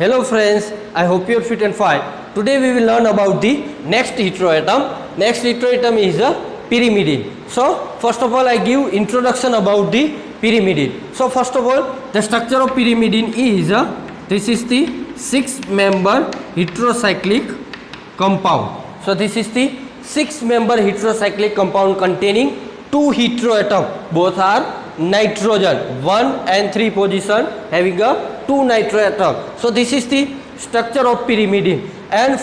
Hello friends, I hope you are fit and fine. Today we will learn about the next heteroatom. Next heteroatom is a pyrimidine. So first of all I give introduction about the pyrimidine. So first of all the structure of pyrimidine is this is the 6-member heterocyclic compound. So this is the 6-member heterocyclic compound containing 2 heteroatom. Both are nitrogen, 1 and 3 position having a 2 nitroatom. So this is the structure of pyrimidine, and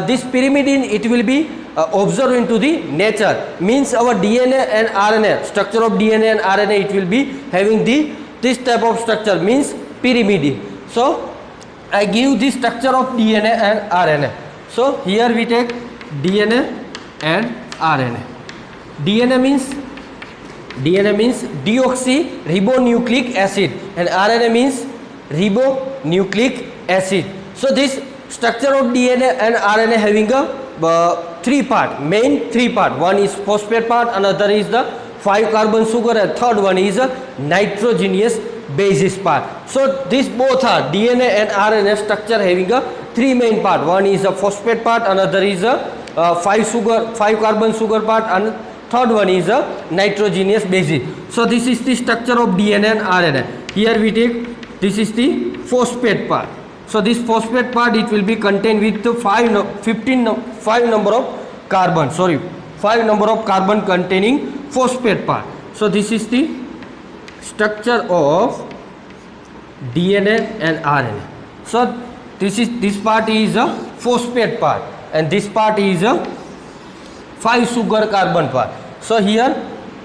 this pyrimidine it will be observed into the nature, means our DNA and RNA, structure of DNA and RNA, it will be having this type of structure, means pyrimidine. So I give the structure of DNA and RNA. So here we take DNA and RNA. DNA means deoxyribonucleic acid and RNA means ribonucleic acid. So this structure of DNA and RNA having a 3 part, main 3 part. One is phosphate part, another is the 5 carbon sugar, and third one is a nitrogenous basis part. So these both are DNA and RNA structure having a 3 main part. One is a phosphate part, another is a 5 carbon sugar part, and third one is a nitrogenous basis. So this is the structure of DNA and RNA. Here we take, this is the phosphate part. So this phosphate part, it will be contained with 5 number of carbon containing phosphate part. So this is the structure of DNA and RNA. So this part is a phosphate part and this part is a 5 sugar carbon part. So here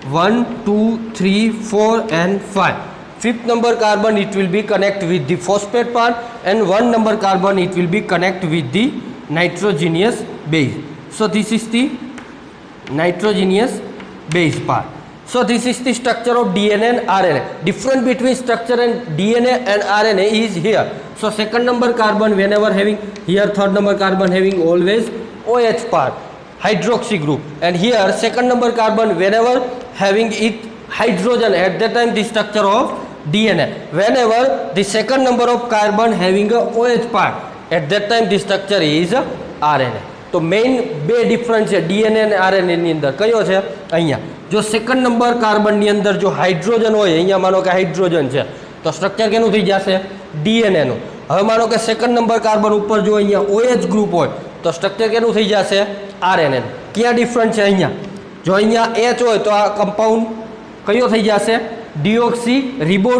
1, 2, 3, 4 and 5. 5th number carbon it will be connect with the phosphate part, and 1 number carbon it will be connect with the nitrogenous base. So this is the nitrogenous base part. So this is the structure of DNA and RNA. Difference between structure and DNA and RNA is here. So second number carbon whenever having, here third number carbon having always OH part, hydroxy group, and here second number carbon whenever having it hydrogen, at that time the structure of DNA. Whenever the second number of carbon having a OH part, at that time the structure is RNA. તો main બે difference છે DNA અને આરએનએની અંદર. કયો છે? અહીંયા જો second number કાર્બનની અંદર જો હાઇડ્રોજન હોય, અહીંયા માનો કે હાઇડ્રોજન છે તો સ્ટ્રક્ચર કેનું થઈ જશે? ડીએનએનું. હવે માનો કે સેકન્ડ નંબર કાર્બન ઉપર જો અહીંયા OH ગ્રુપ હોય તો સ્ટ્રક્ચર કેનું થઈ જશે? આરએનએનું. ક્યાં ડિફરન્સ છે? અહીંયા જો અહીંયા H હોય તો આ કમ્પાઉન્ડ કયો થઈ જશે? ડીઓક્સી રિબો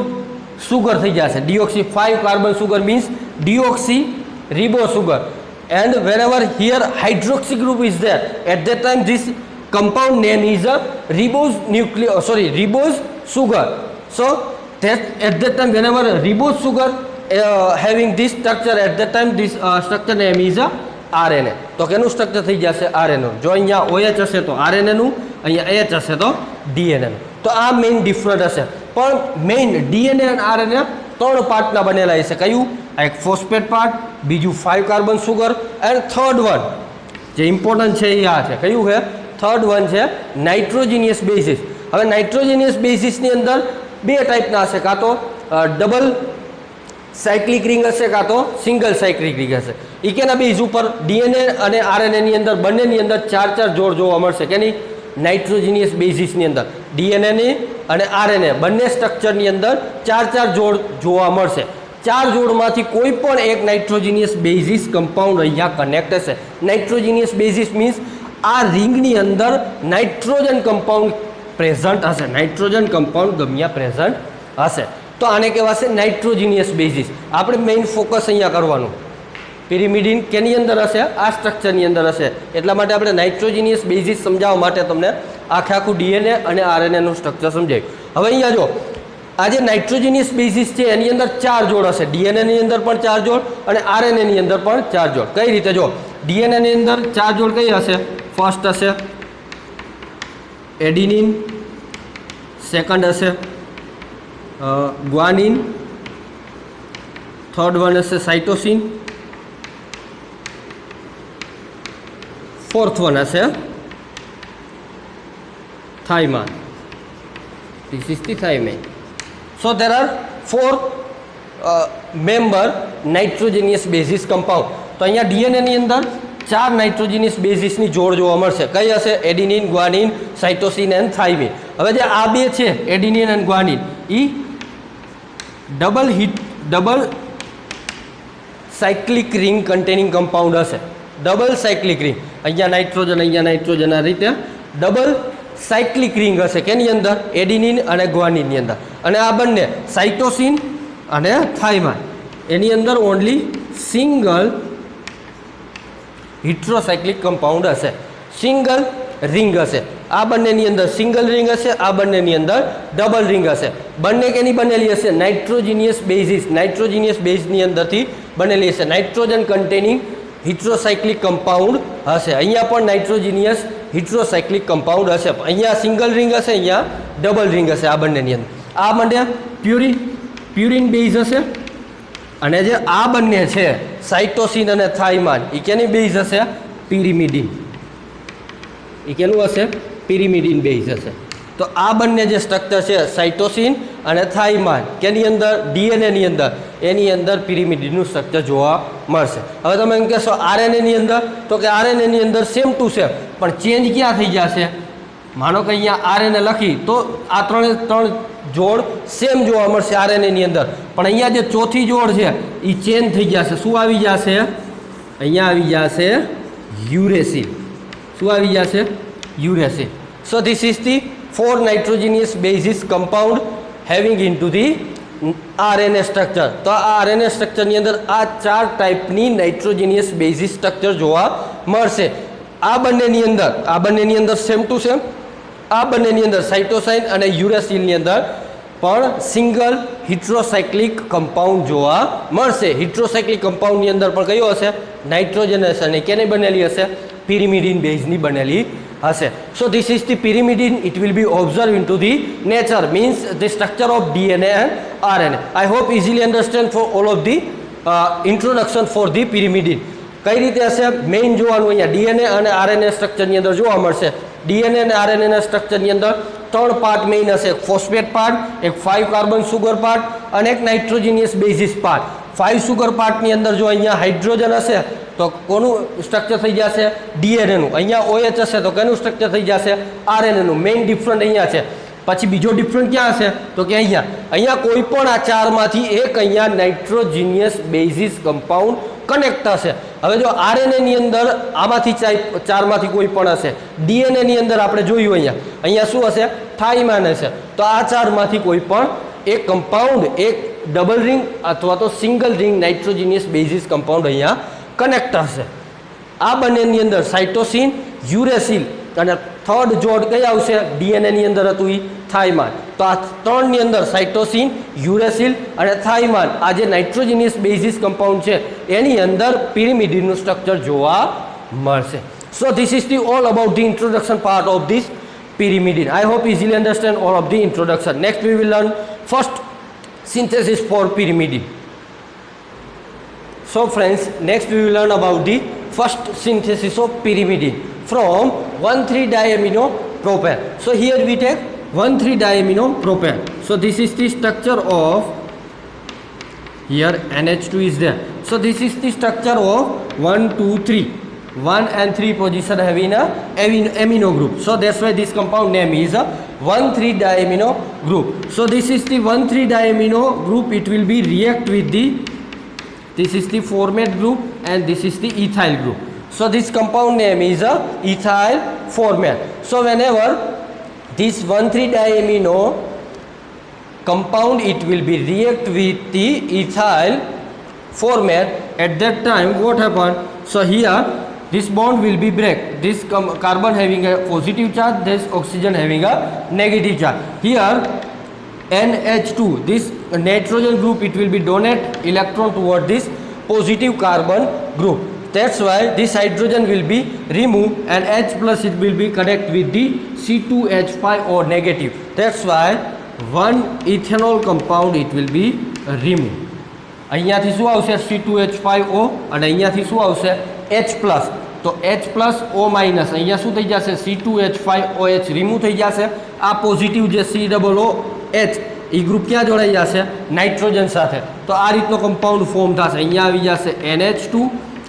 સુગર થઈ જશે. Deoxy 5 carbon sugar means deoxy ribo sugar. And whenever here hydroxy group is there, at that time this compound name is a ribose sugar. So that at that time whenever ribose sugar having this structure, at that time this structure name is a RNA. તો કેનું structure થઈ જશે? RNA. જો અહીંયા OH હશે તો RNA નું, અહીંયા H હશે તો DNA નું. તો આ મેઇન ડિફરન્ટ હશે. પણ મેઇન DNA અને RNA 3 પાર્ટના બનેલા હશે. કયું? એક ફોસ્ફેટ પાર્ટ, બીજું 5 carbon sugar, and third one જે ઇમ્પોર્ટન્ટ છે એ આ છે. કયું છે? થર્ડ વન છે નાઇટ્રોજિનિયસ બેઝિસ. હવે નાઇટ્રોજિનિયસ બેઝિસની અંદર 2 ટાઈપના હશે, કાં તો ડબલ સાયક્લિક રિંગ હશે કાં તો સિંગલ સાયક્લિક રિંગ હશે. એ કેના બેઝ ઉપર? ડીએનએ અને આરએનએની અંદર બંનેની અંદર 4 જોડ જોવા મળશે. કેની? નાઇટ્રોજિનિયસ બેઝિસની અંદર ડીએનએની અને આરએનએ બંને સ્ટ્રક્ચરની અંદર 4 જોડ જોવા મળશે. 4 જોડમાંથી કોઈ પણ એક નાઇટ્રોજિનિયસ બેઝિસ કમ્પાઉન્ડ અહીંયા કનેક્ટ હશે. નાઇટ્રોજિનિયસ બેઝિસ મીન્સ આ રિંગની અંદર નાઇટ્રોજન કમ્પાઉન્ડ પ્રેઝન્ટ હશે. નાઇટ્રોજન કમ્પાઉન્ડ ગમ્યા પ્રેઝન્ટ હશે તો આને કહેવાશે નાઇટ્રોજિનિયસ બેઝિસ. આપણે મેઇન ફોકસ અહીંયા કરવાનું પિરિમિડિન કેની અંદર હશે? આ સ્ટ્રક્ચરની અંદર હશે. એટલા માટે આપણે નાઇટ્રોજિનિયસ બેઝિસ સમજાવવા માટે તમને આખું ડીએનએ અને આરએનએનું સ્ટ્રક્ચર સમજાવ્યું. હવે અહીંયા જો આ જે નાઇટ્રોજિનિયસ બેઝિસ છે એની અંદર 4 જોડ હશે. ડીએનએની અંદર પણ 4 જોડ અને આરએનએની અંદર પણ 4 જોડ. કઈ રીતે? જો ડીએનએની અંદર 4 જોડ કઈ હશે? ફર્સ્ટ હશે એડિનિન, સેકન્ડ હશે ગ્વાનિન, થર્ડ વન હશે સાઇટોસિન, ફોર્થ વન હશે thymine. This is the thymine. So there are 4 member nitrogenous bases compound. તો અહીંયા ડીએનએની અંદર 4 નાઇટ્રોજેનિયસ બેઝિસની જોડ જોવા મળશે. કઈ હશે? Adenine, guanine, cytosine and thymine. હવે જે આ બે છે એડિનિન અને ગ્વાનિન એ double cyclic ring containing compound હશે. ડબલ સાયક્લિક રિંગ, અહીંયા નાઇટ્રોજન આ રીતે ડબલ સાયક્લિક રિંગ હશે. કેની અંદર? એડિનિન અને ગ્વાનિનની અંદર. અને આ બંને સાઇટોસિન અને થાઇમાઇન એની અંદર ઓનલી સિંગલ હિટ્રોસાયક્લિક કમ્પાઉન્ડ હશે, સિંગલ રિંગ હશે. આ બંનેની અંદર સિંગલ રિંગ હશે, આ બંનેની અંદર ડબલ રિંગ હશે. બંને કેની બનેલી હશે? નાઇટ્રોજિનિયસ બેઝિસ, નાઇટ્રોજિનિયસ બેઝની અંદરથી બનેલી હશે. નાઇટ્રોજન કન્ટેનિંગ હિટ્રોસાયક્લિક કમ્પાઉન્ડ હશે. અહીંયા પણ નાઇટ્રોજિનિયસ હિટ્રોસાયક્લિક કમ્પાઉન્ડ હશે. અહીંયા સિંગલ રિંગ હશે, અહીંયા ડબલ રિંગ હશે આ બંનેની અંદર. આ બંને પ્યુરિન બેઝ હશે. અને જે આ બંને છે સાઇટોસિન અને થાઇમાઇન એ કેની બેઝ હશે? પિરિમિડિન. એ કેનું હશે? પિરિમિડિન બેઝ હશે. તો આ બંને જે સ્ટ્રક્ચર છે સાઇટોસિન અને થાઇમાઇન કેની અંદર? ડીએનએની અંદર. એની અંદર પિરિમિડિનનું સ્ટ્રક્ચર જોવા મળશે. હવે તમે એમ કહેશો આરએનએની અંદર, તો કે આરએનએની અંદર સેમ ટુ સેમ, પણ ચેન્જ ક્યાં થઈ જશે? માનો કે અહીંયા આરએનએ લખી તો આ ત્રણ જોડ સેમ જોવા મળશે આરએનએની અંદર, પણ અહીંયા જે ચોથી જોડ છે એ ચેન્જ થઈ જશે. શું આવી જશે? અહીંયા આવી જશે યુરેસિલ. શું આવી જશે? Uracil. So this is the 4 nitrogenous bases compound having into the RNA structure. તો આ આરએનએ સ્ટ્રક્ચરની અંદર આ 4 ટાઈપની નાઇટ્રોજિનિયસ બેઝિસ સ્ટ્રક્ચર જોવા મળશે. આ બંનેની અંદર સેમ ટુ સેમ, આ બંનેની અંદર સાઇટોસાઇન અને યુરેસિલની અંદર પણ સિંગલ હિટ્રોસાયક્લિક કમ્પાઉન્ડ જોવા મળશે. હિટ્રોસાયક્લિક કમ્પાઉન્ડની અંદર પણ કયો હશે? નાઇટ્રોજન હશે. અને કેની બનેલી હશે? પિરિમિડિન બેઝની બનેલી હશે. સો this is the pyrimidine. It will be observe in to the nature, means the structure of DNA and RNA. I hope easily understand for all of the introduction for the pyrimidine. કઈ રીતે હશે? Main જોવાનું અહીંયા DNA અને RNA સ્ટ્રક્ચરની અંદર જોવા મળશે. ડીએનએ અને આરએનએના સ્ટ્રક્ચરની અંદર 3 પાર્ટ મેઇન હશે. એક ફોસ્ફેટ પાર્ટ, એક 5 કાર્બન સુગર પાર્ટ અને એક નાઇટ્રોજિનિયસ બેઝિસ પાર્ટ. 5 સુગર પાર્ટની અંદર જો અહીંયા હાઇડ્રોજન હશે તો કોનું સ્ટ્રક્ચર થઈ જશે? ડીએનએનું. અહીંયા OH હશે તો કેનું સ્ટ્રક્ચર થઈ જશે? આરએનએનું. મેઇન ડિફરન્ટ અહીંયા છે. પછી બીજો ડિફરન્ટ ક્યાં હશે? તો કે અહીંયા કોઈ પણ આ 4માંથી એક અહીંયા નાઇટ્રોજિનિયસ બેઝિસ કમ્પાઉન્ડ કનેક્ટ હશે. હવે જો આરએનએની અંદર આમાંથી 4માંથી કોઈ પણ હશે. ડીએનએની અંદર આપણે જોયું અહીંયા શું હશે? થાઇમાઇન હશે. તો આ 4માંથી કોઈ પણ એક કમ્પાઉન્ડ, એક ડબલ રિંગ અથવા તો સિંગલ રિંગ નાઇટ્રોજિનિયસ બેઝિસ કમ્પાઉન્ડ અહીંયા કનેક્ટ હશે. આ બંનેની અંદર સાઇટોસિન, યુરેસિલ અને થર્ડ જોડ કઈ આવશે? ડીએનએની અંદર હતું એ થાઇમાઇન. તો આ 3ની અંદર સાઇટોસિન, યુરેસિલ અને થાઇમાઇન આ જે નાઇટ્રોજિનિયસ બેઝિસ કમ્પાઉન્ડ છે એની અંદર પિરિમિડિનનું સ્ટ્રક્ચર જોવા મળશે. સો this is the all about the introduction part of this pyrimidine. I hope easily understand all of the introduction. Next we will learn first synthesis for pyrimidine. So friends, next we will learn about the first synthesis of pyrimidine from 1,3-diaminopropane. So here we take 1,3-diaminopropane. So this is the structure of, here NH2 is there. So this is the structure of 1, 2, 3. 1 and 3 position having a amino group. So that's why this compound name is a 1,3-diamino group. So this is the 1,3-diamino group. It will be react with the, this is the formate group and this is the ethyl group. So this compound name is a ethyl formate. So whenever this 1,3-diamino compound, it will be react with the ethyl formate, at that time what happened? So here this bond will be break. This carbon having a positive charge, this oxygen having a negative charge. Here NH2, this nitrogen group, it will be donate electron toward this positive carbon group. That's why this hydrogen will be removed and H plus it will be connect with the C2H5O negative. That's why one ethanol compound it will be removed. અહીંયાથી શું આવશે? C2H5O અને અહીંયાથી શું આવશે? H plus. તો H plus O minus અહીંયા શું થઈ જશે? C2H5OH રિમૂવ થઈ જશે. આ પોઝિટિવ જે COOH એ ગ્રુપ ક્યાં જોડાઈ જશે? નાઇટ્રોજન સાથે. તો આ રીતનો કમ્પાઉન્ડ ફોર્મ થશે. અહીંયા આવી જશે NH2,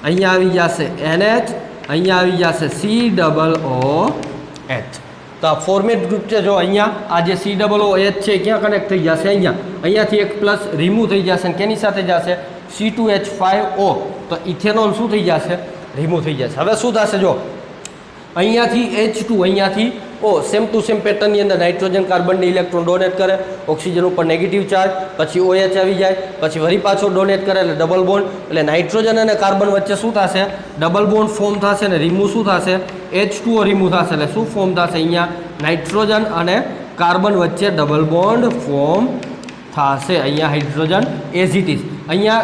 અહીંયા આવી જશે NH, અહીંયા આવી જશે COOH. તો આ ફોર્મેટ ગ્રુપ છે. જો અહીંયા આ જે COOH છે ક્યાં કનેક્ટ થઈ જશે? અહીંયાથી એક પ્લસ રિમૂવ થઈ જશે. કેની સાથે જશે? C2H5O. તો ઇથેનોલ શું થઈ જશે? રિમૂવ થઈ જશે. હવે શું થશે? જો અહીંયાથી H2, અહીંયાથી O, સેમ ટુ સેમ પેટર્નની અંદર નાઇટ્રોજન કાર્બનને ઇલેક્ટ્રોન ડોનેટ કરે, ઓક્સિજન ઉપર નેગેટિવ ચાર્જ, પછી OH આવી જાય, પછી વળી પાછો ડોનેટ કરે એટલે ડબલ બોન્ડ. એટલે નાઇટ્રોજન અને કાર્બન વચ્ચે શું થશે? ડબલ બોન્ડ ફોર્મ થશે અને રિમૂવ શું થશે? H2O રિમૂવ થશે. એટલે શું ફોર્મ થશે? અહીંયા નાઇટ્રોજન અને કાર્બન વચ્ચે ડબલ બોન્ડ ફોર્મ થશે. અહીંયા હાઇડ્રોજન એઝ ઇટ ઇઝ. અહીંયા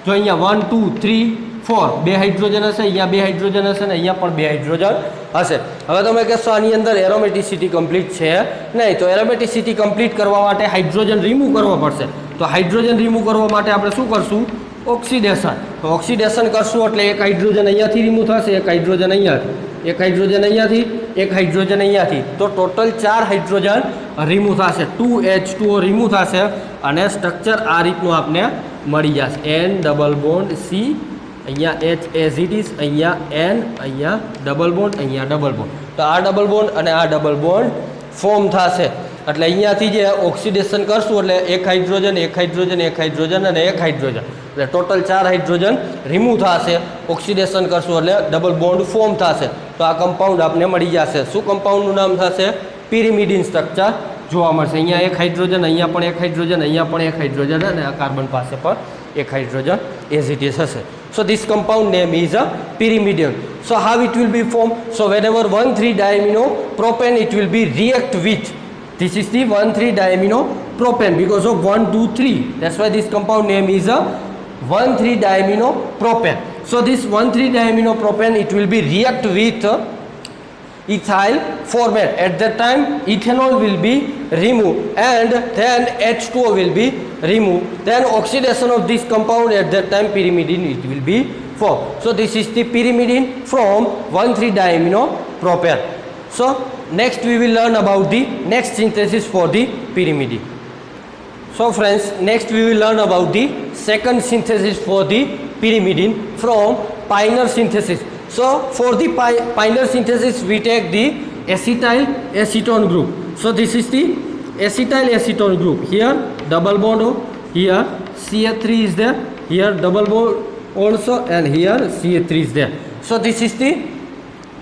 જો અહીંયા 1 2 3 4 બે હાઇડ્રોજન હશે, અહીંયા બે હાઇડ્રોજન હશે ને અહીંયા પણ બે હાઇડ્રોજન હશે. હવે તમે કહેશો આની અંદર એરોમેટિસિટી કમ્પ્લીટ છે નહીં. તો એરોમેટિસિટી કમ્પ્લીટ કરવા માટે હાઇડ્રોજન રિમૂવ કરવા પડશે. તો હાઇડ્રોજન રિમૂવ કરવા માટે આપણે શું કરશું? ઓક્સિડેશન. તો ઓક્સિડેશન કરશું એટલે એક હાઇડ્રોજન અહીંયાથી રિમૂવ થશે, એક હાઇડ્રોજન અહીંયાથી, એક હાઇડ્રોજન અહીંયાથી, એક હાઇડ્રોજન અહીંયાથી. તો ટોટલ 4 હાઇડ્રોજન રિમૂવ થશે. 2H2O રિમૂવ થશે અને સ્ટ્રક્ચર આ રીતનું આપને મળી જશે. N ડબલ બોન્ડ C, અહીંયા H એઝ ઇટ ઇઝ, અહીંયા N, અહીંયા ડબલ બોન્ડ, અહીંયા ડબલ બોન્ડ. તો આ ડબલ બોન્ડ અને આ ડબલ બોન્ડ ફોર્મ થશે. એટલે અહીંયાથી જે ઓક્સિડેશન કરશું એટલે એક હાઇડ્રોજન, એક હાઇડ્રોજન, એક હાઇડ્રોજન અને એક હાઇડ્રોજન, એટલે ટોટલ 4 હાઇડ્રોજન રિમૂવ થશે. ઓક્સિડેશન કરશું એટલે ડબલ બોન્ડ ફોર્મ થશે. તો આ કમ્પાઉન્ડ આપને મળી જશે. શું કમ્પાઉન્ડનું નામ થશે? પિરિમિડિન સ્ટ્રક્ચર જોવા મળશે. અહીંયા એક હાઇડ્રોજન, અહીંયા પણ એક હાઇડ્રોજન, અહીંયા પણ એક હાઇડ્રોજન અને આ કાર્બન પાસે પણ એક હાઇડ્રોજન એઝ ઇટ ઇઝ હશે. So this compound name is a pyrimidine. So how it will be formed? So whenever 1,3-diamino propane, it will be react with. This is the 1,3-diamino propane because of 1 2 3. That's why this compound name is a 1,3-diamino propane. So this 1,3-diamino propane, it will be react with ethyl format. At that time ethanol will be removed and then H2O will be removed. Then oxidation of this compound, at that time pyrimidine it will be formed. So this is the pyrimidine from 1,3-diamino propane. So next we will learn about the next synthesis for the pyrimidine. So friends, next we will learn about the second synthesis for the pyrimidine from Pioneer synthesis. So for the Pioneer synthesis we take the acetyl acetone group. So this is the acetyl acetone group. Here double bond, here CH3 is there, here double bond also, and here CH3 is there. So this is the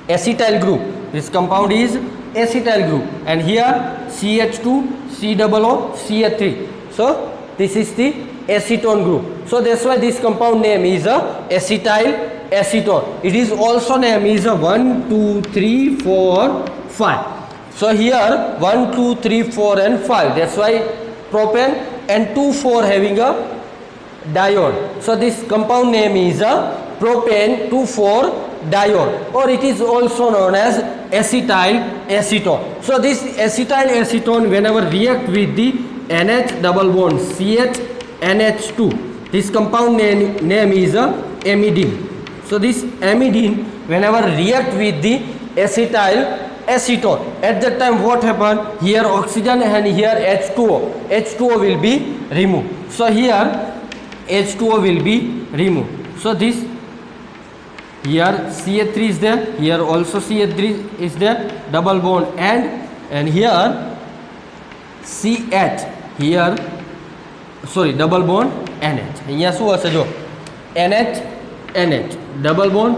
acetyl group. This compound is acetyl group, and here CH2 COO CH3. So this is the acetone group. So that's why this compound name is a acetyl acetone. It is also name is a 1 2 3 4 5. So here 1 2 3 4 and 5. That's why propane and 2 4 having a dione. So this compound name is a propane 2 4 dione, or it is also known as acetyl acetone. So this acetyl acetone whenever react with the NH double bond CH NH2, this compound name is a amidine. So this amidine whenever react with the acetyl acetone, at that time what happen? Here oxygen and here H2O. H2O will be removed. So here H2O will be removed. So this here CH3 is there, here also CH3 is there, double bond and here CH, here sorry double bond NH. અહીંયા શું હશે? જો NH NH, double bond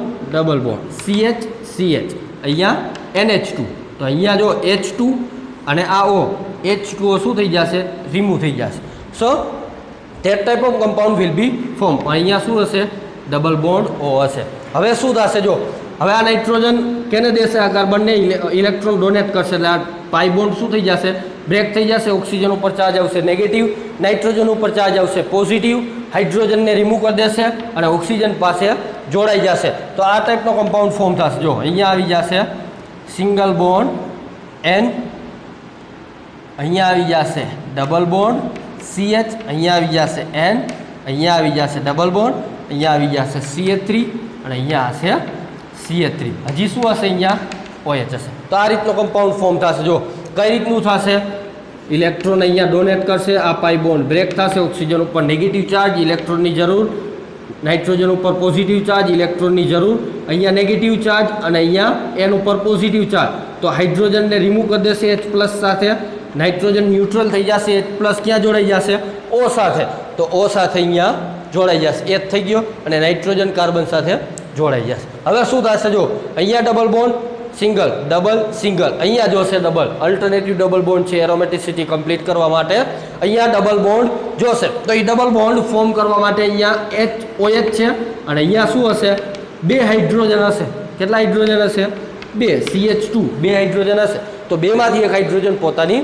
CH CH, અહીંયા NH2. તો અહીંયા જો H2 અને આ O, H2O શું થઈ જશે? રિમૂવ થઈ જશે. સો that type of compound will be formed. અહીંયા શું હશે? ડબલ બોન્ડ O હશે. હવે શું થશે? જો હવે આ નાઇટ્રોજન કેને દેશે? આ કાર્બનને ઇલેક્ટ્રોન ડોનેટ કરશે એટલે આ પાઈ બોન્ડ શું થઈ જશે? બ્રેક થઈ જશે. ઓક્સિજન ઉપર ચાર્જ આવશે નેગેટિવ, નાઇટ્રોજન ઉપર ચાર્જ આવશે પોઝિટિવ, હાઇડ્રોજનને રિમૂવ કરી દેશે અને ઓક્સિજન પાસે જોડાઈ જશે. તો આ ટાઈપનો કમ્પાઉન્ડ ફોર્મ થશે. જો અહીંયા આવી જશે સિંગલ બોન્ડ N, અહીંયા આવી જશે ડબલ બોન્ડ CH, અહીંયા આવી જશે N, અહીંયા આવી જશે ડબલ બોન્ડ, અહીંયા આવી જશે CH3 અને અહીંયા હશે CH3. હજી શું હશે? અહીંયા OH હશે. તો આ રીતનો કમ્પાઉન્ડ ફોર્મ થશે. જો કઈ રીતનું થશે? ઇલેક્ટ્રોન અહીંયા ડોનેટ કરશે, આ પાઈ બોન્ડ બ્રેક થશે, ઓક્સિજન ઉપર નેગેટિવ ચાર્જ, ઇલેક્ટ્રોનની જરૂર, નાઇટ્રોજન ઉપર પોઝિટિવ ચાર્જ, ઇલેક્ટ્રોનની જરૂર, અહીંયા નેગેટિવ ચાર્જ અને અહીંયા એન ઉપર પોઝિટિવ ચાર્જ. તો હાઇડ્રોજનને રિમૂવ કરી દેશે H પ્લસ સાથે, નાઇટ્રોજન ન્યુટ્રલ થઈ જશે, H પ્લસ ક્યાં જોડાઈ જશે? O સાથે. તો O સાથે અહીંયા જોડાઈ જશે, H થઈ ગયો અને નાઇટ્રોજન કાર્બન સાથે જોડાઈ જશે. હવે શું થશે? જો અહીંયા double bond, single, double, single, અહીંયા જોશે ડબલ, અલ્ટરનેટિવ ડબલ બોન્ડ છે એરોમેટિસિટી કમ્પ્લીટ કરવા માટે. અહીંયા ડબલ બોન્ડ જોશે, તો એ ડબલ બોન્ડ ફોર્મ કરવા માટે અહીંયા OH છે અને અહીંયા શું હશે? 2 હાઇડ્રોજન હશે. કેટલા હાઇડ્રોજન હશે? 2, CH2, 2 હાઇડ્રોજન હશે. તો બેમાંથી એક હાઇડ્રોજન પોતાની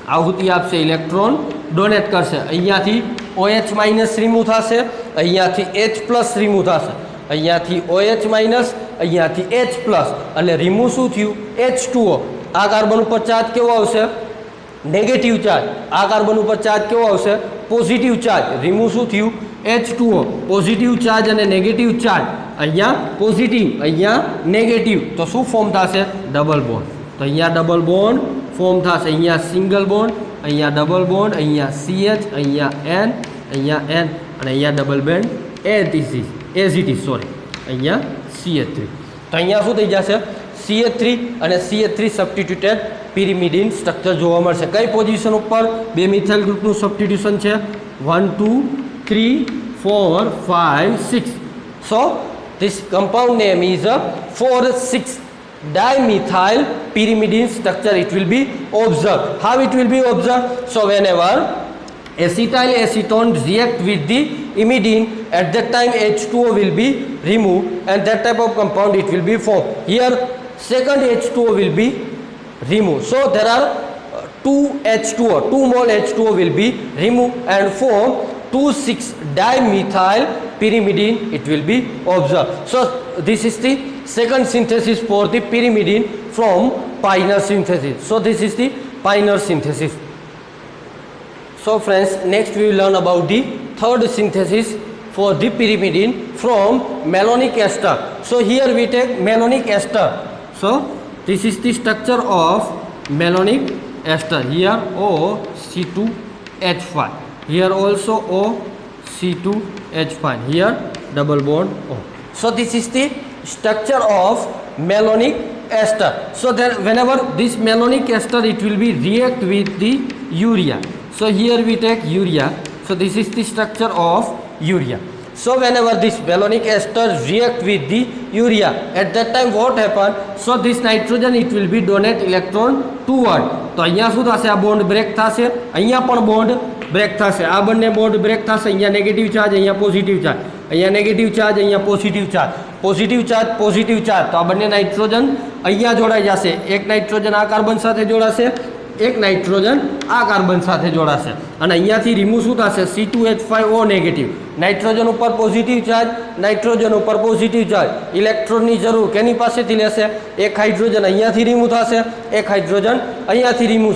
આહુતિ આપશે, ઇલેક્ટ્રોન ડોનેટ કરશે. અહીંયાથી OH માઇનસ રિમૂવ થશે, અહીંયાથી H પ્લસ રિમૂવ થશે, અહીંયાથી OH માઇનસ, અહીંયાથી H પ્લસ, અને રિમૂવ શું થયું? H2O. આ કાર્બન ઉપર ચાર્જ કેવો આવશે? Negative charge. આ કાર્બન ઉપર ચાર્જ કેવો આવશે? Positive charge. રિમૂવ શું થયું? H2O. પોઝિટિવ ચાર્જ અને નેગેટિવ ચાર્જ, અહીંયા પોઝિટિવ, અહીંયા નેગેટિવ, તો શું ફોર્મ થશે? Double bond. તો અહીંયા ડબલ બોન્ડ ફોર્મ થશે. અહીંયા સિંગલ બોન્ડ, અહીંયા ડબલ બોન્ડ, અહીંયા CH, અહીંયા N, અહીંયા N અને અહીંયા double bond as it is, sorry, અહીંયા CH3. તો અહીંયા શું થઈ જશે? CH3 અને CH3 સબસ્ટિટ્યુટેડ પિરિમિડિન સ્ટ્રક્ચર જોવા મળશે. કઈ પોઝિશન ઉપર? 2 મિથાઇલ ગ્રુપનું સબસ્ટિટ્યુશન છે, 1 2 3 4 5 6. સો this compound name is a 4,6 dimethyl pyrimidine structure. It will be observed. How it will be observed? So whenever acetyl acetone react with the imidine, at that time H2O will be removed and that type of compound it will be formed. Here second H2O will be removed. So there are 2 H2O, 2 mole H2O will be removed and form 2,6-dimethyl pyrimidine. It will be observed. So this is the second synthesis for the pyrimidine from Pioneer synthesis. So this is the Pioneer synthesis. So friends, next we will learn about the third synthesis for the pyrimidine from malonic ester. So here we take malonic ester. So this is the structure of malonic ester. Here OC2H5. Here also OC2H5. Here double bond O. So this is the structure of malonic ester. So then whenever this malonic ester, it will be react with the urea. So here we take urea. So this is the structure of urea. So whenever this malonic ester react with the urea, at that time what happen? So this nitrogen it will be donate electron toward. તો અહીંયા શું થશે? આ bond break થશે, અહીંયા પણ bond break થશે, આ બંને બોન્ડ બ્રેક થશે. અહીંયા નેગેટિવ ચાર્જ, અહીંયા પોઝિટિવ ચાર્જ, અહીંયા નેગેટિવ ચાર્જ, અહીંયા positive charge, positive charge, positive charge. તો આ બંને નાઇટ્રોજન અહીંયા જોડાઈ જશે. એક નાઇટ્રોજન આ કાર્બન સાથે જોડાશે, એક નાઇટ્રોજન આ કાર્બન સાથે જોડાશે અને અહીંયાથી રિમૂવ શું થશે? C2H5O negative. નાઇટ્રોજન ઉપર પોઝિટિવ ચાર્જ, નાઇટ્રોજન ઉપર પોઝિટિવ ચાર્જ, ઇલેક્ટ્રોનની જરૂર કેની પાસેથી લેશે? એક હાઇડ્રોજન અહીંયાથી રિમૂવ થશે, એક હાઇડ્રોજન અહીંયાથી રિમૂવ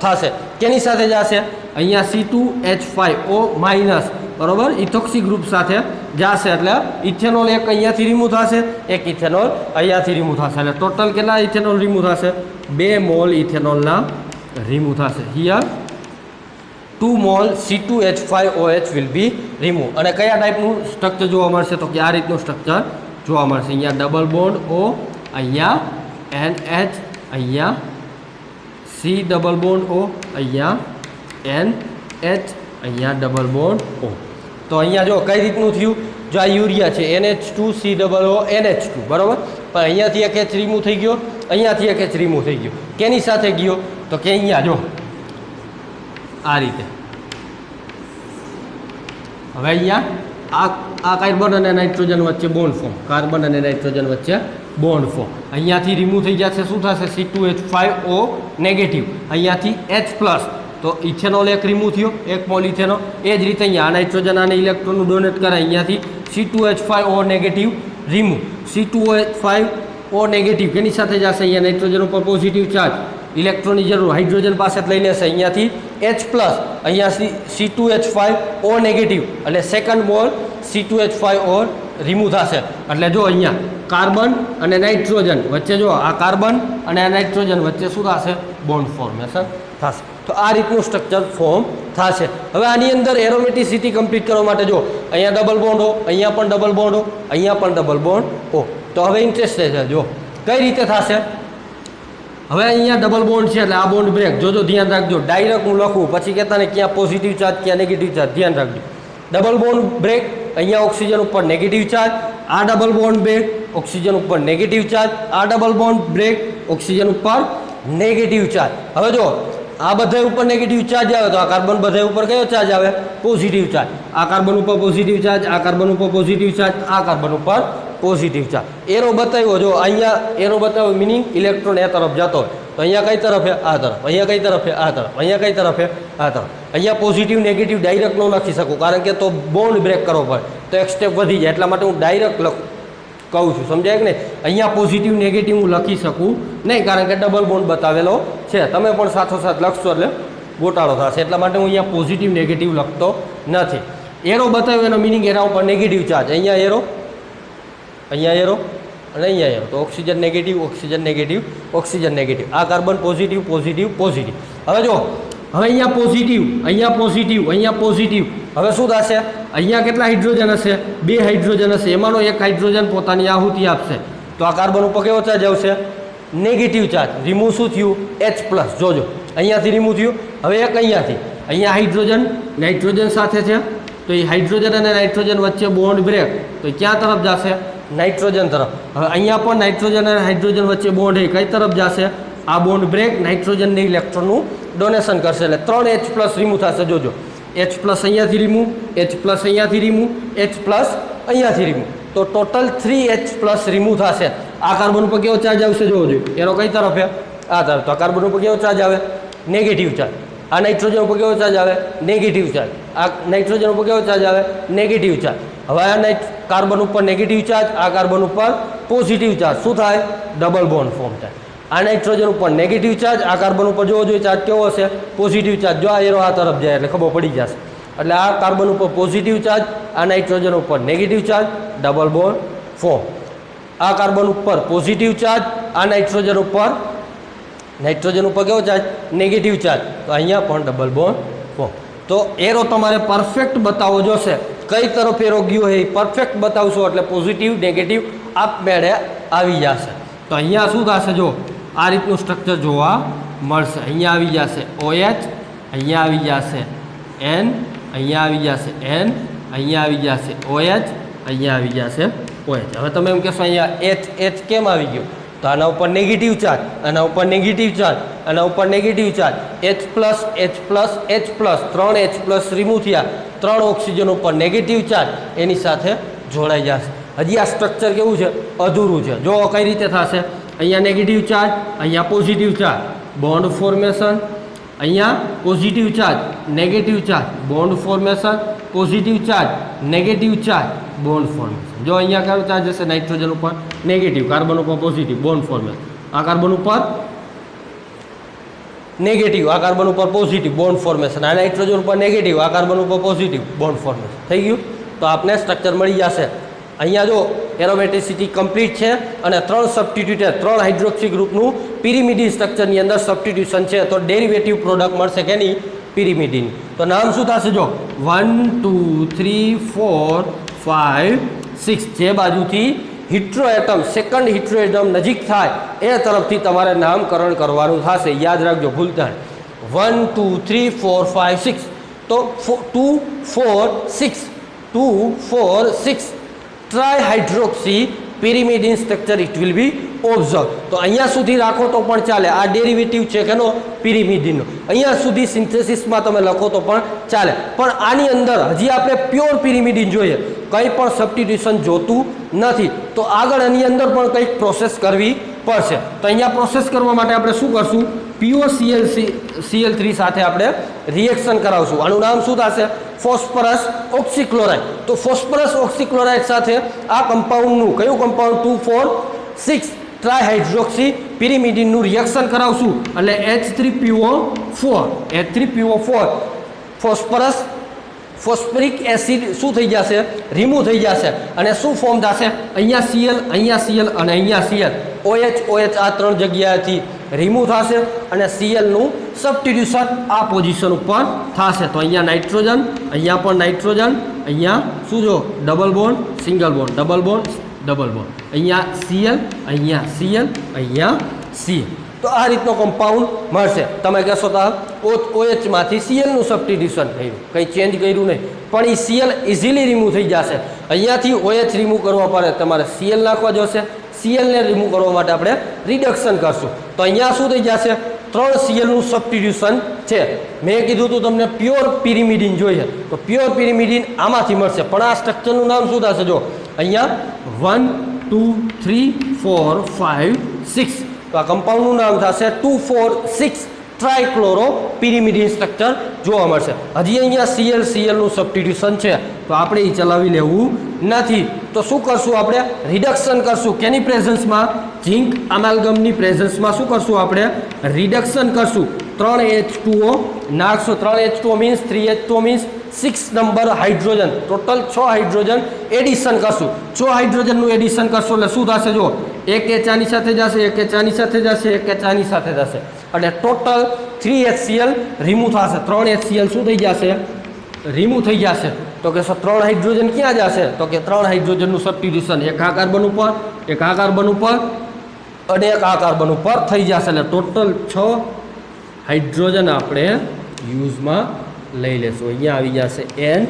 થશે. કેની સાથે જશે? અહીંયા C2H5O માઇનસ, બરોબર, ઇથોક્સી ગ્રુપ સાથે જશે. એટલે ઇથેનોલ એક અહીંયાથી રિમૂવ થશે, એક ઇથેનોલ અહીંયાથી રિમૂવ થશે. એટલે ટોટલ કેટલા ઇથેનોલ રિમૂવ થશે? 2 મોલ ઇથેનોલના રિમૂવ થશે. Here 2 mall C2H5OH will be remove. અને કયા ટાઈપનું સ્ટ્રક્ચર જોવા મળશે? તો કે આ રીતનું સ્ટ્રક્ચર જોવા મળશે. અહીંયા ડબલ બોન્ડ O, અહીંયા NH, અહીંયા C ડબલ બોન્ડ O, અહીંયા NH, અહીંયા ડબલ બોન્ડ O. તો અહીંયા જો કઈ રીતનું થયું? જો આ યુરિયા છે NH2COO NH2, બરાબર, પણ અહીંયાથી એક H રિમૂવ થઈ ગયો, અહીંયાથી એક H રિમૂવ થઈ ગયો. કેની સાથે ગયો? તો કે અહીંયા જો આ રીતે. હવે અહીંયા આ કાર્બન અને નાઇટ્રોજન વચ્ચે બોન્ડ ફોર્મ, કાર્બન અને નાઇટ્રોજન વચ્ચે બોન્ડ ફોર્મ. અહીંયાથી રિમૂવ થઈ જશે, શું થશે? C2H5O નેગેટિવ, અહીંયાથી H પ્લસ. તો ઇથેનોલ એક રિમૂવ થયો, એક મોલ ઇથેનોલ. એ જ રીતે અહીંયા આ નાઇટ્રોજન આને ઇલેક્ટ્રોનનું ડોનેટ કરે, અહીંયાથી C2H5O negative remove. C2H5O negative કેની સાથે જશે? અહીંયા નાઇટ્રોજન ઉપર પોઝિટિવ ચાર્જ, ઇલેક્ટ્રોનની જરૂર હાઇડ્રોજન પાસે લઈ લેશે, અહીંયાથી H પ્લસ, અહીંયા C2H5O નેગેટિવ એટલે સેકન્ડ મોલ C2H5O રિમૂવ થશે. એટલે જો અહીંયા કાર્બન અને નાઇટ્રોજન વચ્ચે, જો આ કાર્બન અને આ નાઇટ્રોજન વચ્ચે શું થશે? બોન્ડ ફોર્મેશન થશે. તો આ રીતનું સ્ટ્રક્ચર ફોર્મ થશે. હવે આની અંદર એરોમેટિસિટી કમ્પ્લીટ કરવા માટે જો અહીંયા ડબલ બોન્ડ હો, અહીંયા પણ ડબલ બોન્ડ હો, અહીંયા પણ ડબલ બોન્ડ હો. તો હવે ઇન્ટરેસ્ટેડ છે જો કઈ રીતે થશે. હવે અહીંયા ડબલ બોન્ડ છે એટલે આ બોન્ડ બ્રેક. જોજો ધ્યાન રાખજો, ડાયરેક્ટ હું લખું પછી કહેતા ને ક્યાં પોઝિટિવ ચાર્જ ક્યાં નેગેટિવ ચાર્જ, ધ્યાન રાખજો. ડબલ બોન્ડ બ્રેક, અહીંયા ઓક્સિજન ઉપર નેગેટિવ ચાર્જ, આ ડબલ બોન્ડ બ્રેક, ઓક્સિજન ઉપર નેગેટિવ ચાર્જ, આ ડબલ બોન્ડ બ્રેક, ઓક્સિજન ઉપર નેગેટિવ ચાર્જ. હવે જો આ બધા ઉપર નેગેટિવ ચાર્જ આવે તો આ કાર્બન બધા ઉપર કયો ચાર્જ આવે? Positive charge. આ કાર્બન ઉપર પોઝિટિવ ચાર્જ, આ કાર્બન ઉપર પોઝિટિવ ચાર્જ, આ કાર્બન ઉપર પોઝિટિવ ચાર્જ. એરો બતાવ્યો જો અહીંયા એરો બતાવ્યો મિનિંગ ઇલેક્ટ્રોન એ તરફ જતો હોય તો અહીંયા કઈ તરફ છે? આ તરફ. અહીંયા કઈ તરફ છે? આ તરફ. અહીંયા કઈ તરફ છે? આ તરફ. અહીંયા પોઝિટિવ નેગેટિવ ડાયરેક્ટ ન લખી શકું કારણ કે તો બોન્ડ બ્રેક કરવો પડે તો એક સ્ટેપ વધી જાય, એટલા માટે હું ડાયરેક્ટ કહું છું, સમજાય કે નહીં? અહીંયા પોઝિટિવ નેગેટિવ હું લખી શકું નહીં કારણ કે ડબલ બોન્ડ બતાવેલો છે. તમે પણ સાથોસાથ લખશો એટલે ગોટાળો થશે, એટલા માટે હું અહીંયા પોઝિટિવ નેગેટિવ લખતો નથી. એરો બતાવ્યો એનો મિનિંગ એના ઉપર નેગેટિવ ચાર્જ, અહીંયા એરો, અહીંયા એરો અને અહીંયા એરો, તો oxygen negative, oxygen negative, oxygen negative. આ કાર્બન પોઝિટિવ, પોઝિટિવ, પોઝિટિવ. હવે જો હવે અહીંયા પોઝિટિવ, અહીંયા પોઝિટિવ, અહીંયા પોઝિટિવ. હવે શું થશે? અહીંયા કેટલા હાઇડ્રોજન હશે? 2 હાઇડ્રોજન હશે, એમાંનો એક હાઇડ્રોજન પોતાની આહુતિ આપશે તો આ કાર્બન ઉપર કેવો ચાર્જ આવશે? Negative charge. રિમૂવ શું થયું? H+. જોજો અહીંયાથી રિમૂવ થયું. હવે એક અહીંયાથી, અહીંયા હાઇડ્રોજન નાઇટ્રોજન સાથે છે તો એ હાઇડ્રોજન અને નાઇટ્રોજન વચ્ચે બોન્ડ બ્રેક તો એ ક્યાં તરફ જશે? નાઇટ્રોજન તરફ. હવે અહીંયા પણ નાઇટ્રોજન અને હાઇડ્રોજન વચ્ચે બોન્ડ એ કઈ તરફ જશે? આ બોન્ડ બ્રેક નાઇટ્રોજનની ઇલેક્ટ્રોનનું ડોનેશન કરશે એટલે 3 H+ રિમૂવ થશે. જોજો H+ અહીંયાથી રિમૂવ, H+ અહીંયાથી રિમૂવ, H+ અહીંયાથી રિમૂવ, તો ટોટલ 3 H+ રિમૂવ થશે. આ કાર્બન ઉપર કેવો ચાર્જ આવશે? જોજો એનો કઈ તરફ છે? આ તરફ. તો આ કાર્બન ઉપર કેવો ચાર્જ આવે? Negative charge. આ નાઇટ્રોજન ઉપર કેવો ચાર્જ આવે? Negative charge. આ નાઇટ્રોજન ઉપર કેવો ચાર્જ આવે? Negative charge. હવે આ કાર્બન ઉપર નેગેટિવ ચાર્જ, આ કાર્બન ઉપર પોઝિટિવ ચાર્જ, શું થાય? ડબલ બોન્ડ ફોર્મ થાય. આ નાઇટ્રોજન ઉપર નેગેટિવ ચાર્જ, આ કાર્બન ઉપર જોવો જોઈએ ચાર્જ કેવો હશે? Positive charge. જો આ એરો આ તરફ જાય એટલે ખબર પડી જશે. એટલે આ કાર્બન ઉપર પોઝિટિવ ચાર્જ, આ નાઇટ્રોજન ઉપર negative charge, double bond form. આ કાર્બન ઉપર પોઝિટિવ ચાર્જ, આ નાઇટ્રોજન ઉપર કેવો ચાર્જ? નેગેટિવ ચાર્જ, તો અહીંયા પણ ડબલ બોન્ડ ફોર્મ. તો એરો તમારે પરફેક્ટ બતાવવો જોશે, કઈ તરફ એરો ગયો એ પરફેક્ટ બતાવશો એટલે પોઝિટિવ નેગેટિવ આપમેળે આવી જશે. તો અહીંયા શું થશે? જો આ રીતનું સ્ટ્રક્ચર જોવા મળશે. અહીંયા આવી જશે OH, અહીંયા આવી જશે N, અહીંયા આવી જશે N, અહીંયા આવી જશે OH, અહીંયા આવી જશે OH. હવે તમે એમ કહેશો અહીંયા H કેમ આવી ગયો? તો આના ઉપર નેગેટિવ ચાર્જ, આના ઉપર નેગેટિવ ચાર્જ, આના ઉપર negative charge, H+, H+, H+, 3 H+ remove થયા, 3 ઓક્સિજન ઉપર નેગેટિવ ચાર્જ એની સાથે જોડાઈ જશે. હજી આ સ્ટ્રક્ચર કેવું છે? અધૂરું છે. જો કઈ રીતે થશે? અહીંયા નેગેટિવ ચાર્જ, અહીંયા પોઝિટિવ ચાર્જ, બોન્ડ ફોર્મેશન, અહીંયા positive charge, negative charge, bond formation, positive charge, negative charge, bond formation. જો અહીંયા કયો ચાર્જ હશે? નાઇટ્રોજન ઉપર નેગેટિવ, કાર્બન ઉપર પોઝિટિવ, બોન્ડ ફોર્મેશન. આ કાર્બન ઉપર નેગેટિવ, આ કાર્બન ઉપર પોઝિટિવ, બોન્ડ ફોર્મેશન. આ નાઇટ્રોજન ઉપર નેગેટિવ, આ કાર્બન ઉપર પોઝિટિવ, બોન્ડ ફોર્મેશન. થઈ ગયું? તો આપને સ્ટ્રક્ચર મળી જશે. અહીંયા જો એરોમેટિસિટી કમ્પ્લીટ છે અને 3 સબસ્ટિટ્યુટેડ 3 હાઇડ્રોક્સી ગ્રુપનું પિરિમિડિન સ્ટ્રક્ચરની અંદર સબસ્ટિટ્યુશન છે તો ડેરિવેટિવ પ્રોડક્ટ મળશે કેની? પિરિમિડિન. તો નામ શું થશે? જો 1 2 3 4 5 6 જે બાજુથી hetero atom second hetero atom નજીક થાય એ તરફથી તમારે નામકરણ કરવાનું થશે. યાદ રાખજો, ભૂલતા નહીં. 1 2 3 4 5 6 તો 2 4 6 2 4 6 trihydroxy pyrimidine structure it will be observe. તો અહીંયા સુધી રાખો તો પણ ચાલે, આ ડેરિવેટિવ છે કેનો? પિરિમિડિનનો. અહીંયા સુધી સિન્થેસિસમાં તમે લખો તો પણ ચાલે, પણ આની અંદર હજી આપણે પ્યોર પિરિમિડિન જોઈએ, કંઈ પણ સબસ્ટિટ્યુશન જોતું નથી. તો આગળ આની અંદર પણ કંઈક પ્રોસેસ કરવી પડશે. તો અહીંયા પ્રોસેસ કરવા માટે આપણે શું કરશું? POCl3 સાથે આપણે રિએક્શન કરાવશું. આનું નામ શું થશે? Phosphorus oxychloride. તો ફોસ્ફરસ ઓક્સીક્લોરાઇડ સાથે આ કમ્પાઉન્ડનું કયું કમ્પાઉન્ડ? 2 4 6 ટ્રાયહાઇડ્રોક્સી પિરિમિડિનનું રિએક્શન કરાવશું એટલે H3PO4 ફોસ્ફરિક એસિડ શું થઈ જશે? રિમૂવ થઈ જશે અને શું ફોર્મ થશે? અહીંયા Cl, અહીંયા Cl અને અહીંયા Cl, OH આ 3 જગ્યાએથી રિમૂવ થશે અને સીએલનું સબસ્ટિટ્યુશન આ પોઝિશન ઉપર થશે. તો અહીંયા નાઇટ્રોજન, અહીંયા પણ નાઇટ્રોજન, અહીંયા શું જો double bond, single bond, double bond, double bond, અહીંયા સીએલ, અહીંયા સીએલ, અહીંયા સીએલ. તો આ રીતનો કમ્પાઉન્ડ મળશે. તમે કહેશો તો OHમાંથી સીએલનું સબસ્ટિટ્યુશન થયું, કંઈ ચેન્જ કર્યું નહીં, પણ એ સીએલ ઇઝીલી રિમૂવ થઈ જશે. અહીંયાથી OH રિમૂવ કરવા પડે તમારે સીએલ નાખવા જોશે. સીએલને રિમૂવ કરવા માટે આપણે રિડક્શન કરશું. તો અહીંયા શું થઈ જશે? 3 સીએલનું સબસ્ટિટ્યુશન છે. મેં કીધું હતું તમને પ્યોર પિરિમિડિન જોઈએ, તો પ્યોર પિરિમિડિન આમાંથી મળશે. પણ આ સ્ટ્રક્ચરનું નામ શું થશે? જો અહીંયા 1 2 3 4 5 6, તો આ કમ્પાઉન્ડનું નામ થશે 2,4,6 ટ્રાયક્લોરો પિરિમિડિન સ્ટ્રક્ચર જોવા મળશે. હજી અહીંયા સીએલનું સબસ્ટિટ્યુશન છે, તો આપણે એ ચલાવી લેવું નથી. તો શું કરશું આપણે? રિડક્શન કરશું. કેની પ્રેઝન્સમાં? ઝિંક અમેલ્ગમની પ્રેઝન્સમાં શું કરશું આપણે? રિડક્શન કરશું. 3H2O નાખશું. 3H2O means 3H2O means 6 number hydrogen, total 6 hydrogen addition કરશું. 6 હાઇડ્રોજનનું એડિશન કરશો એટલે શું થશે? જો એક H આની સાથે જશે, એક H આની સાથે જશે, એક H આની સાથે જશે, અને ટોટલ 3HCl રિમૂવ થશે. 3HCl શું થઈ જશે? રિમૂવ થઈ જશે. તો કે 3 હાઇડ્રોજન ક્યાં જશે? તો કે 3 હાઇડ્રોજનનું સબસ્ટિટ્યુશન એક આ કાર્બન ઉપર, એક આ કાર્બન ઉપર અને એક આ કાર્બન ઉપર થઈ જશે. એટલે ટોટલ 6 હાઇડ્રોજન આપણે યુઝમાં લઈ લેશું. અહીંયા આવી જશે N,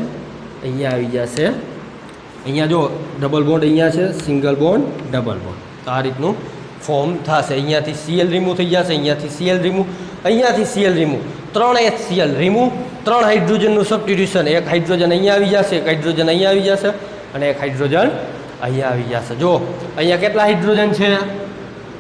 અહીંયા આવી જશે, અહીંયા જો ડબલ બોન્ડ અહીંયા છે, સિંગલ બોન્ડ, ડબલ બોન્ડ. તો આ રીતનું ફોર્મ થશે. અહીંયાથી સીએલ રિમૂવ થઈ જશે, અહીંયાથી સીએલ રિમૂવ, અહીંયાથી સીએલ રિમૂવ, 3HCl રિમૂવ, 3 હાઇડ્રોજનનું સબસ્ટિટ્યુશન, એક હાઇડ્રોજન અહીંયા આવી જશે, એક હાઇડ્રોજન અહીંયા આવી જશે અને એક હાઇડ્રોજન અહીંયા આવી જશે. જો અહીંયા કેટલા હાઇડ્રોજન છે?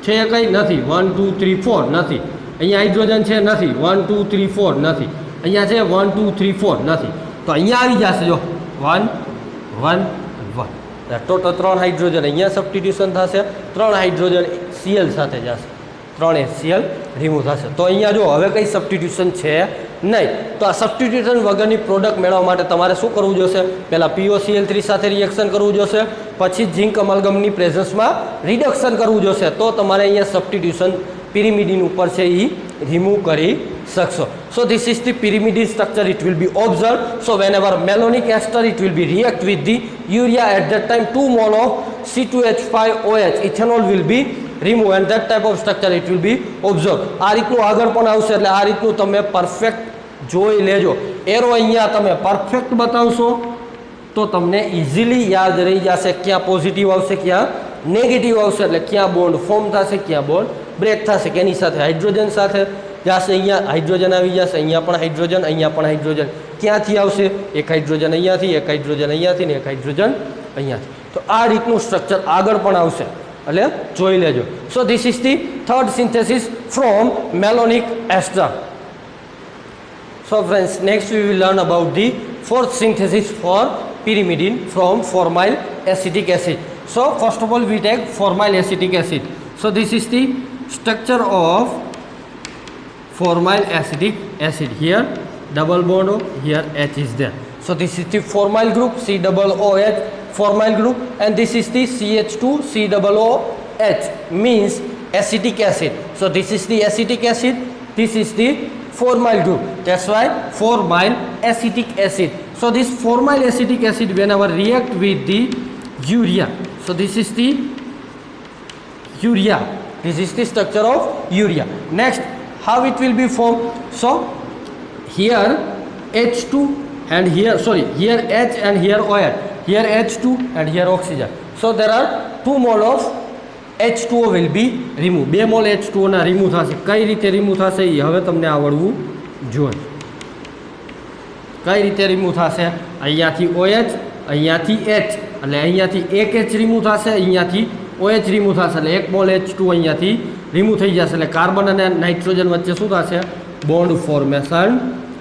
કંઈ નથી. 1 2 3 4 નથી. અહીંયા હાઇડ્રોજન છે? નથી. 1 2 3 4 નથી. અહીંયા છે 1 2 3 4 નથી. તો અહીંયા આવી જશે. જો 1 1 1, ટોટલ 3 હાઇડ્રોજન અહીંયા સબસ્ટિટ્યુશન થશે, 3 હાઇડ્રોજન સીએલ સાથે જશે, 3HCl રિમૂવ થશે. તો અહીંયા જો હવે કંઈ સબસ્ટિટ્યુશન છે નહીં. તો આ સબસ્ટિટ્યુશન વગરની પ્રોડક્ટ મેળવવા માટે તમારે શું કરવું જોશે? પહેલાં POCl3 સાથે રિએક્શન કરવું જોશે, પછી ઝિંક અમલગમની પ્રેઝન્સમાં રિડક્શન કરવું જોશે. તો તમારે અહીંયા સબસ્ટિટ્યુશન પિરિમિડિન ઉપર છે એ રિમૂવ કરી શકશો. So this is the pyrimidine structure, it will be observed. So whenever malonic ester, it will be react with the urea, at that time 2 mole of C2H5OH ethanol will be removed, and that type of structure it will be observed. આ રીતનું આગળ પણ આવશે, એટલે આ રીતનું તમે perfect જોઈ લેજો. એરો અહીંયા તમે પરફેક્ટ બતાવશો તો તમને ઇઝીલી યાદ રહી જશે ક્યાં પોઝિટિવ આવશે, ક્યાં નેગેટિવ આવશે, એટલે ક્યાં બોન્ડ ફોર્મ થશે, ક્યાં બોન્ડ બ્રેક થશે, કેની સાથે? હાઇડ્રોજન સાથે જશે. અહીંયા હાઇડ્રોજન આવી જશે, અહીંયા પણ હાઇડ્રોજન, અહીંયા પણ હાઇડ્રોજન. ક્યાંથી આવશે? એક હાઇડ્રોજન અહીંયાથી, એક હાઇડ્રોજન અહીંયાથી ને એક હાઇડ્રોજન અહીંયાથી. તો આ રીતનું સ્ટ્રક્ચર આગળ પણ આવશે, એટલે જોઈ લેજો. So this is the third synthesis from malonic ester. So friends, next we will learn about the fourth synthesis for pyrimidine from formyl acetic acid. So first of all we take formyl acetic acid. So this is the structure of formyl acetic acid. Here double bond O, here H is there. So this is the formyl group, COOH formyl group, and this is the CH2COOH means acetic acid. So this is the acetic acid, this is the formyl group, that's why formyl acetic acid. So this formyl acetic acid whenever react with the urea, so this is the urea, this is the structure of urea. Next, how it will be formed? So here H2 and here, sorry, here H and here OH, here H2 and here oxygen. So there are 2 mole of H2O will be removed. 2 mole H2O ના remove થશે. કઈ રીતે remove થશે એ હવે તમને આવડવું જોઈએ. કઈ રીતે રિમૂવ થશે? અહીંયાથી OH, અહીંયાથી H, એટલે અહીંયાથી એક H રિમૂવ થશે, અહીંયાથી OH રિમૂવ થશે, એટલે 1 મોલ H2 અહીંયાથી રિમૂવ થઈ જશે, એટલે કાર્બન અને નાઇટ્રોજન વચ્ચે શું થશે? બોન્ડ ફોર્મેશન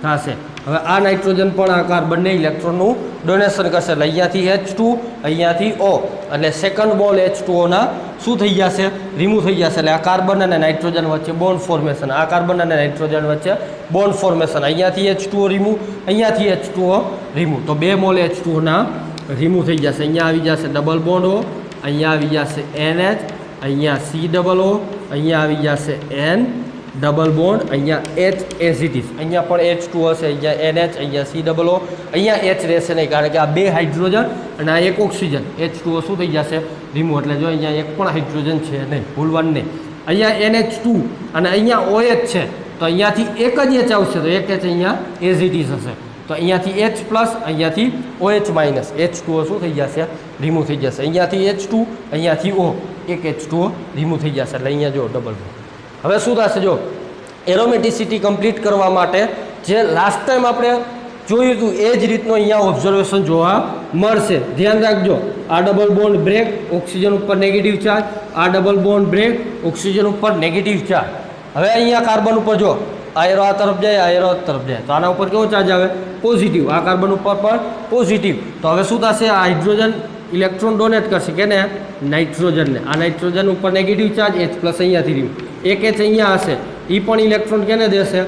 થશે. હવે આ નાઇટ્રોજન પણ આ કાર્બનને ઇલેક્ટ્રોનનું ડોનેશન કરશે, એટલે અહીંયાથી H2, અહીંયાથી O, એટલે સેકન્ડ મોલ H2O ના શું થઈ જશે? રિમૂવ થઈ જશે, એટલે આ કાર્બન અને નાઇટ્રોજન વચ્ચે બોન્ડ ફોર્મેશન, આ કાર્બન અને નાઇટ્રોજન વચ્ચે બોન્ડ ફોર્મેશન, અહીંયાથી H2O રિમૂવ, અહીંયાથી H2O રિમૂવ, તો 2 મોલ H2O ના રિમૂવ થઈ જશે. અહીંયા આવી જશે ડબલ બોન્ડ O, અહીંયા આવી જશે NH, અહીંયા C ડબલ O, અહીંયા આવી જશે N ડબલ બોન્ડ, અહીંયા H એઝ ઇટ ઇઝ, અહીંયા પણ H2 હશે, અહીંયા NH, અહીંયા COO, અહીંયા H રહેશે નહીં કારણ કે આ બે હાઇડ્રોજન અને આ એક ઓક્સિજન, H2O શું થઈ જશે રિમૂવ. એટલે જો અહીંયા એક પણ હાઇડ્રોજન છે નહીં, ભૂલવાનું નહીં. અહીંયા NH2 અને અહીંયા OH છે તો અહીંયાથી એક જ H આવશે તો એક H અહીંયા એઝ ઇટ ઇઝ હશે. તો અહીંયાથી H પ્લસ, અહીંયાથી OH માઇનસ, H2O શું થઈ જશે રિમૂવ થઈ જશે. અહીંયાથી H2, અહીંયાથી O, એક H2O રિમૂવ થઈ જશે. એટલે અહીંયા જો ડબલ બોન્ડ. હવે શું થશે જો એરોમેટિસિટી કમ્પ્લીટ કરવા માટે જે લાસ્ટ ટાઈમ આપણે જોયું હતું એ જ રીતનું અહીંયા ઓબ્ઝર્વેશન જોવા મળશે. ધ્યાન રાખજો, આ ડબલ બોન્ડ બ્રેક, ઓક્સિજન ઉપર નેગેટિવ ચાર્જ, આ ડબલ બોન્ડ બ્રેક, ઓક્સિજન ઉપર નેગેટિવ ચાર્જ. હવે અહીંયા કાર્બન ઉપર જો આ એરો આ તરફ જાય, આ એરો આ તરફ જાય તો આના ઉપર કેવો ચાર્જ આવે પોઝિટિવ, આ કાર્બન ઉપર પણ પોઝિટિવ. તો હવે શું થશે, આ હાઇડ્રોજન ઇલેક્ટ્રોન ડોનેટ કરશે કેને નાઇટ્રોજનને, આ નાઇટ્રોજન ઉપર નેગેટિવ ચાર્જ H પ્લસ અહીંયાથી રહ્યું, એક H અહીંયા હશે એ પણ ઇલેક્ટ્રોન કેને દેશે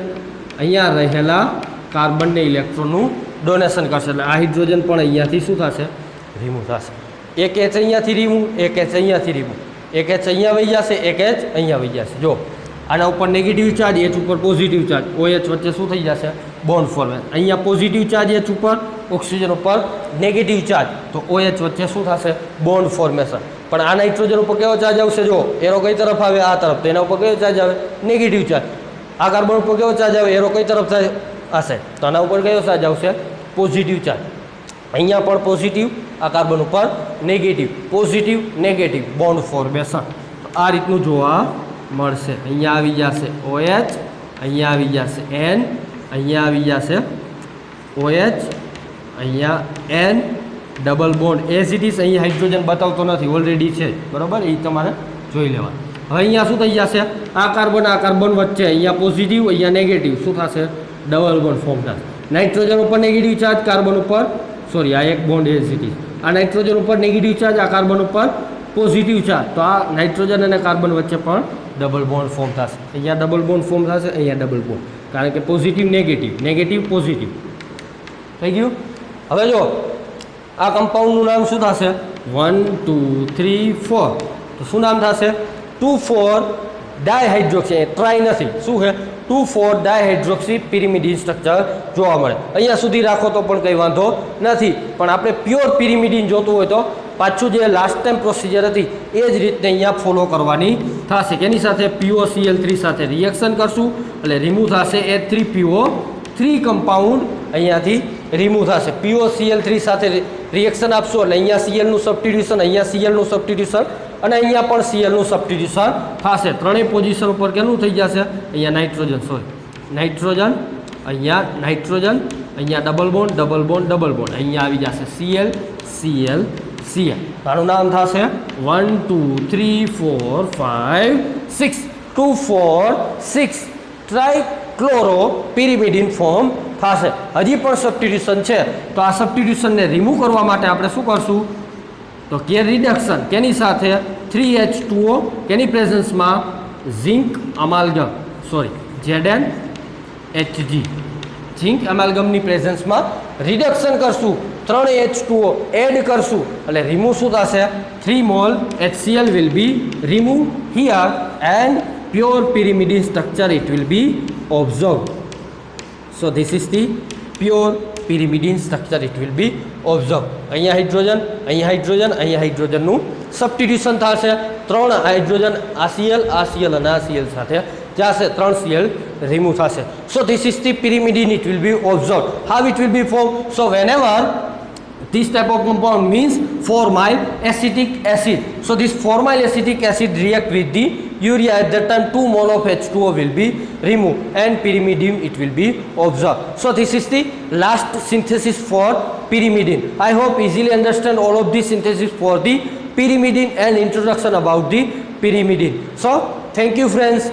અહીંયા રહેલા કાર્બનને ઇલેક્ટ્રોનનું ડોનેશન કરશે. એટલે આ હાઇડ્રોજન પણ અહીંયાથી શું થશે રિમૂવ થશે. એક H અહીંયાથી રિમૂવ, એક H અહીંયાથી રિમૂવ, એક H અહીંયા વહી જશે, એક H અહીંયા વહી જશે. જો આના ઉપર નેગેટિવ ચાર્જ, H ઉપર પોઝિટિવ ચાર્જ, OH વચ્ચે શું થઈ જશે બોન્ડ ફોર્મેશન. અહીંયા પોઝિટિવ ચાર્જ H ઉપર, ઓક્સિજન ઉપર નેગેટિવ ચાર્જ તો OH વચ્ચે શું થશે બોન્ડ ફોર્મેશન. પણ આ નાઇટ્રોજન ઉપર કેવો ચાર્જ આવશે, જો એરો કઈ તરફ આવે આ તરફ, તો એના ઉપર કયો ચાર્જ આવે નેગેટિવ ચાર્જ. આ કાર્બન ઉપર કેવો ચાર્જ આવે, એરો કઈ તરફ હશે તો આના ઉપર કયો ચાર્જ આવશે પોઝિટિવ ચાર્જ. અહીંયા પણ પોઝિટિવ, આ કાર્બન ઉપર negative, positive negative bond formation આ રીતનું જોવા મળશે. અહીંયા આવી જશે OH, અહીંયા આવી જશે N, અહીંયા આવી જશે OH, અહીંયા N double bond as it is. અહીંયા હાઇડ્રોજન બતાવતો નથી, ઓલરેડી છે બરાબર, એ તમારે જોઈ લેવાનું. હવે અહીંયા શું થઈ જશે, આ કાર્બન વચ્ચે અહીંયા પોઝિટિવ, અહીંયા નેગેટિવ શું થશે ડબલ બોન્ડ ફોર્મ થશે. નાઇટ્રોજન ઉપર નેગેટિવ ચાર્જ, કાર્બન ઉપર સોરી આ એક બોન્ડ એઝ ઇટ ઇઝ, આ નાઇટ્રોજન ઉપર નેગેટિવ ચાર્જ, આ કાર્બન ઉપર પોઝિટિવ ચાર્જ, તો આ નાઇટ્રોજન અને કાર્બન વચ્ચે પણ ડબલ બોન્ડ ફોર્મ થશે. અહીંયા ડબલ બોન્ડ ફોર્મ થશે, અહીંયા ડબલ બોન્ડ, કારણ કે પોઝિટિવ નેગેટિવ, નેગેટિવ પોઝિટિવ થઈ ગયું. હવે જો આ કમ્પાઉન્ડનું નામ શું થશે 1 2 3 4, તો શું નામ થશે 2,4 ડાયહાઇડ્રોક્સી. ટ્રાય નથી, શું છે 2,4 ડાયહાઇડ્રોક્સી પિરિમિડિન સ્ટ્રક્ચર જોવા મળે. અહીંયા સુધી રાખો તો પણ કંઈ વાંધો નથી, પણ આપણે પ્યોર પિરિમિડિન જોતું હોય તો પાછું જે લાસ્ટ ટાઈમ પ્રોસિજર હતી એ જ રીતને અહીંયા ફોલો કરવાની થશે. કેની સાથે POCl3 સાથે રિએક્શન કરશું એટલે રિમૂવ થશે H3PO3 કમ્પાઉન્ડ અહીંયાથી રિમૂવ થશે. POCl3 સાથે રિએક્શન આપશો એટલે અહીંયા Clનું સબસ્ટિટ્યુશન, અહીંયા Clનું સબસ્ટિટ્યુશન અને અહીંયા પણ Clનું સબસ્ટિટ્યુશન થશે. ત્રણેય પોઝિશન ઉપર કેનું થઈ જશે અહીંયા નાઇટ્રોજન, સોરી નાઇટ્રોજન, અહીંયા નાઇટ્રોજન, અહીંયા double bond double bond double bond, અહીંયા આવી જશે Cl Cl Cl. આનું નામ થશે 1 2 3 4 5 6 2 4 6 ટ્રાઇક્લોરો પિરિમિડિન ફોર્મ થશે. હજી પણ સબસ્ટિટ્યુશન છે તો આ સબસ્ટિટ્યુશનને રિમૂવ કરવા માટે આપણે શું કરશું તો કે રિડક્શન કેની સાથે 3H2O કેની પ્રેઝન્સમાં zinc amalgam, sorry ZnHg, zinc અમાલ્ગમની પ્રેઝન્સમાં રિડક્શન કરશું, 3H2O એડ કરશું એટલે રિમૂવ શું થશે 3 mol HCl will be removed here and pure pyrimidine structure it will be observed. So this is the pure pyrimidine structure it will be observed. અહીંયા hydrogen, અહીંયા hydrogen, અહીંયા હાઇડ્રોજનનું substitution થશે. 3 hydrogen આ Cl અને આ Cl સાથે જશે, 3 Cl remove થશે. So this is the pyrimidine it will be observed. How it will be formed? So whenever this type of compound means formyl acetic acid. So this formyl acetic acid react with the urea, at that time 2 mol of H2O will be removed and pyrimidine it will be observed. So this is the last synthesis for pyrimidine. I hope easily understand all of this synthesis for the pyrimidine and introduction about the pyrimidine. So thank you friends.